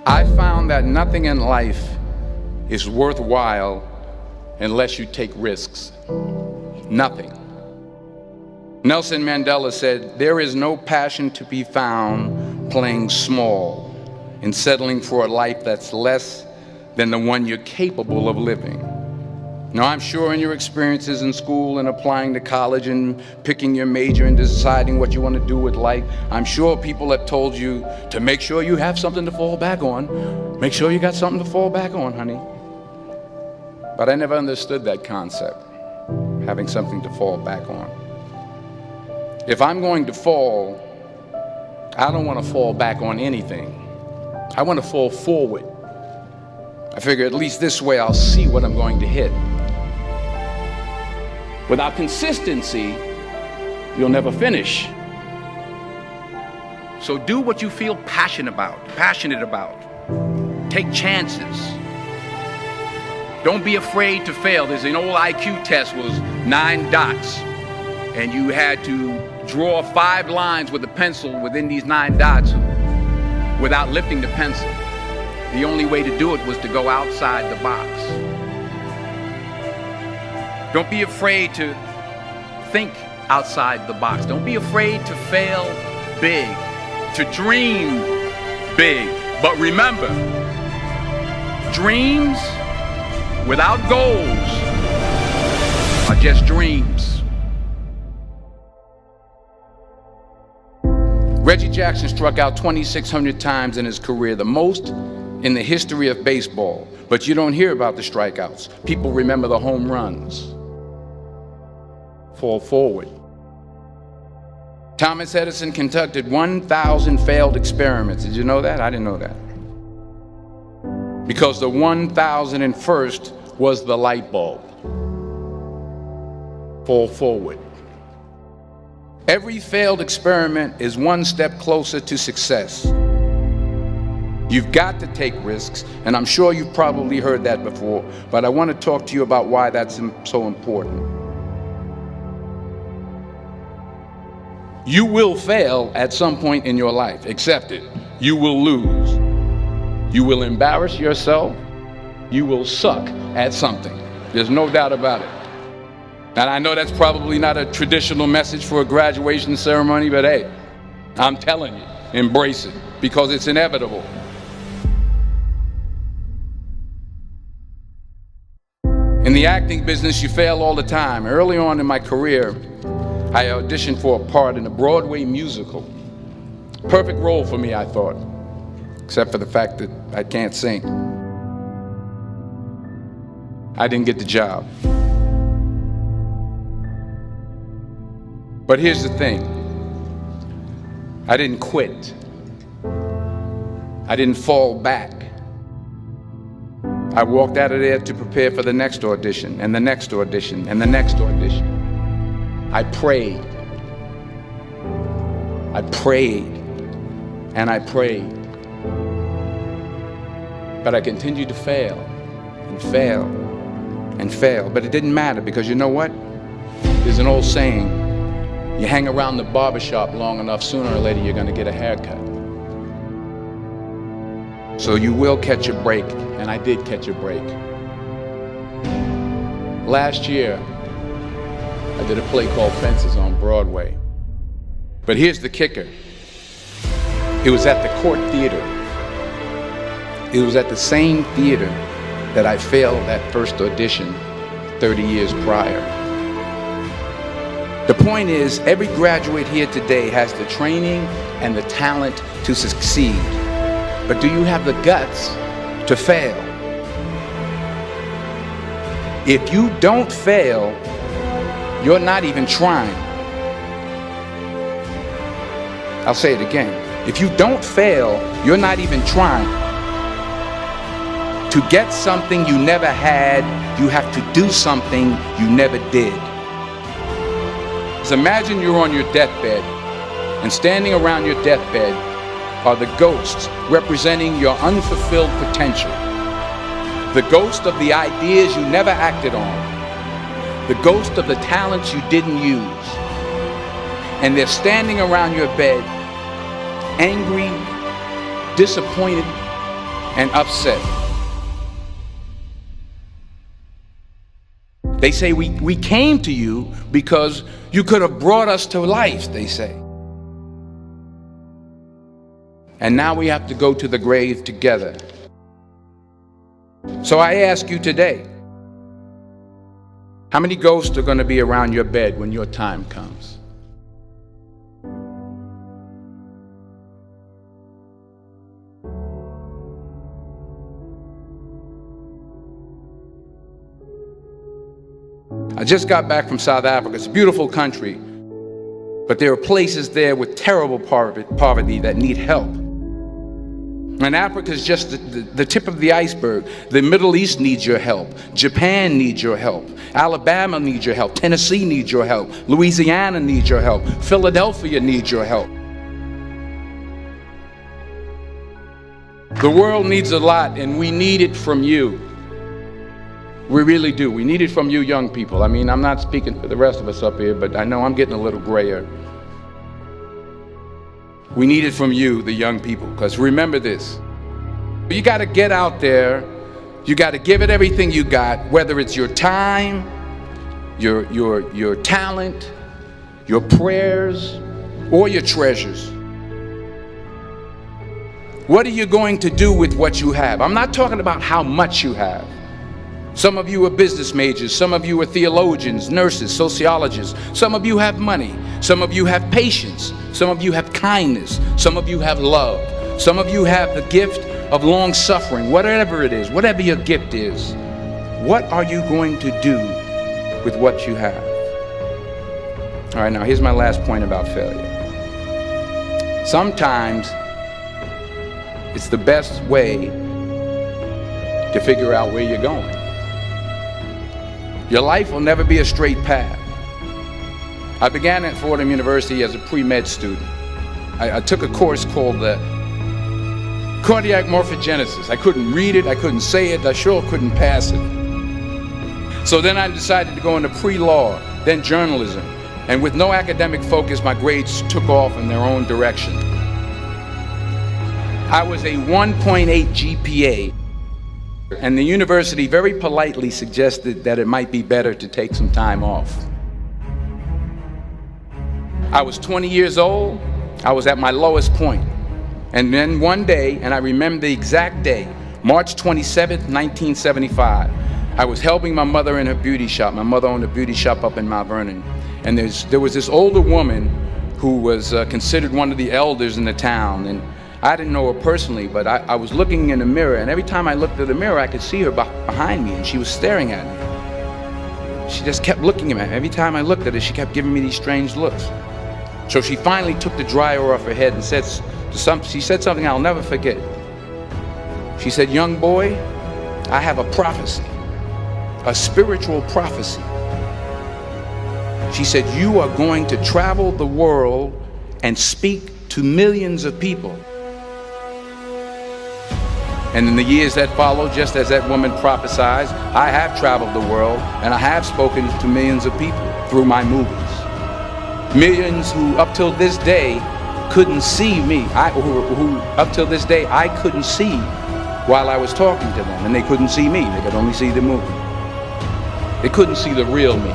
I found that nothing in life is worthwhile unless you take risks. Nothing. Nelson Mandela said, "There is no passion to be found playing small and settling for a life that's less than the one you're capable of living." Now, I'm sure in your experiences in school and applying to college and picking your major and deciding what you want to do with life, I'm sure people have told you to make sure you have something to fall back on. Make sure you got something to fall back on, honey. But I never understood that concept, having something to fall back on. If I'm going to fall, I don't want to fall back on anything. I want to fall forward. I figure at least this way I'll see what I'm going to hit. Without consistency, you'll never finish. So do what you feel passionate about. Take chances. Don't be afraid to fail. There's an old IQ test, was 9 dots, and you had to draw 5 lines with a pencil within these 9 dots without lifting the pencil. The only way to do it was to go outside the box. Don't be afraid to think outside the box. Don't be afraid to fail big, to dream big. But remember, dreams without goals are just dreams. Reggie Jackson struck out 2,600 times in his career, the most in the history of baseball. But you don't hear about the strikeouts. People remember the home runs. Fall forward. Thomas Edison conducted 1,000 failed experiments. Did you know that? I didn't know that. Because the 1,001st was the light bulb. Fall forward. Every failed experiment is one step closer to success. You've got to take risks, and I'm sure you've probably heard that before, but I want to talk to you about why that's so important. You will fail at some point in your life. Accept it. You will lose. You will embarrass yourself. You will suck at something. There's no doubt about it. And I know that's probably not a traditional message for a graduation ceremony, but hey, I'm telling you, embrace it, because it's inevitable. In the acting business, you fail all the time. Early on in my career, I auditioned for a part in a Broadway musical. Perfect role for me, I thought, except for the fact that I can't sing. I didn't get the job. But here's the thing. I didn't quit. I didn't fall back. I walked out of there to prepare for the next audition, and the next audition, and the next audition. I prayed. I prayed. And I prayed. But I continued to fail and fail and fail. But it didn't matter, because you know what? There's an old saying, you hang around the barbershop long enough, sooner or later you're going to get a haircut. So you will catch a break, and I did catch a break. Last year, I did a play called Fences on Broadway. But here's the kicker. It was at the Court Theater. It was at the same theater that I failed that first audition 30 years prior. The point is, every graduate here today has the training and the talent to succeed. But do you have the guts to fail? If you don't fail, you're not even trying. I'll say it again. If you don't fail, you're not even trying. To get something you never had, you have to do something you never did. So imagine you're on your deathbed, and standing around your deathbed are the ghosts representing your unfulfilled potential. The ghost of the ideas you never acted on. The ghost of the talents you didn't use. And they're standing around your bed, angry, disappointed, and upset. They say we came to you because you could have brought us to life, they say. And now we have to go to the grave together. So I ask you today, how many ghosts are going to be around your bed when your time comes? I just got back from South Africa. It's a beautiful country, but there are places there with terrible poverty that need help. And Africa is just the tip of the iceberg. The Middle East needs your help. Japan needs your help. Alabama needs your help. Tennessee needs your help. Louisiana needs your help. Philadelphia needs your help. The world needs a lot, and we need it from you. We really do. We need it from you young people. I mean, I'm not speaking for the rest of us up here, but I know I'm getting a little grayer. We need it from you, the young people, because remember this. You got to get out there. You got to give it everything you got, whether it's your time, your talent, your prayers, or your treasures. What are you going to do with what you have? I'm not talking about how much you have. Some of you are business majors, some of you are theologians, nurses, sociologists. Some of you have money, some of you have patience, some of you have kindness, some of you have love, some of you have the gift of long suffering. Whatever it is, whatever your gift is, what are you going to do with what you have? All right, now here's my last point about failure. Sometimes it's the best way to figure out where you're going. Your life will never be a straight path. I began at Fordham University as a pre-med student. I took a course called cardiac morphogenesis. I couldn't read it, I couldn't say it, I sure couldn't pass it. So then I decided to go into pre-law, then journalism. And with no academic focus, my grades took off in their own direction. I was a 1.8 GPA. And the university very politely suggested that it might be better to take some time off. I was 20 years old. I was at my lowest point. And then one day, and I remember the exact day, March 27th, 1975, I was helping my mother in her beauty shop. My mother owned a beauty shop up in Mount Vernon. And there was this older woman who was considered one of the elders in the town. And I didn't know her personally, but I was looking in the mirror, and every time I looked at the mirror, I could see her behind me, and she was staring at me. She just kept looking at me. Every time I looked at her, she kept giving me these strange looks. So she finally took the dryer off her head and she said something I'll never forget. She said, "Young boy, I have a prophecy, a spiritual prophecy." She said, "You are going to travel the world and speak to millions of people." And in the years that followed, just as that woman prophesied, I have traveled the world and I have spoken to millions of people through my movies. Millions who up till this day couldn't see me, who up till this day I couldn't see while I was talking to them, and they couldn't see me, they could only see the movie. They couldn't see the real me.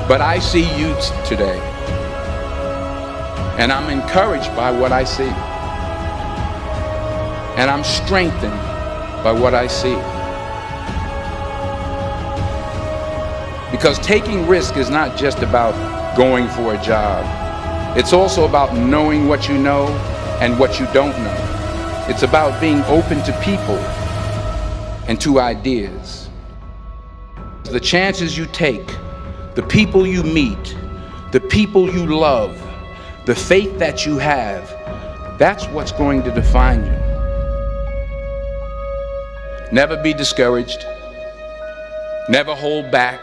But I see you today, and I'm encouraged by what I see. And I'm strengthened by what I see. Because taking risk is not just about going for a job. It's also about knowing what you know and what you don't know. It's about being open to people and to ideas. The chances you take, the people you meet, the people you love, the faith that you have, that's what's going to define you. Never be discouraged. Never hold back.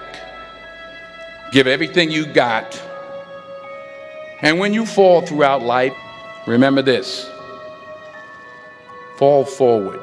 Give everything you got. And when you fall throughout life, remember this: fall forward.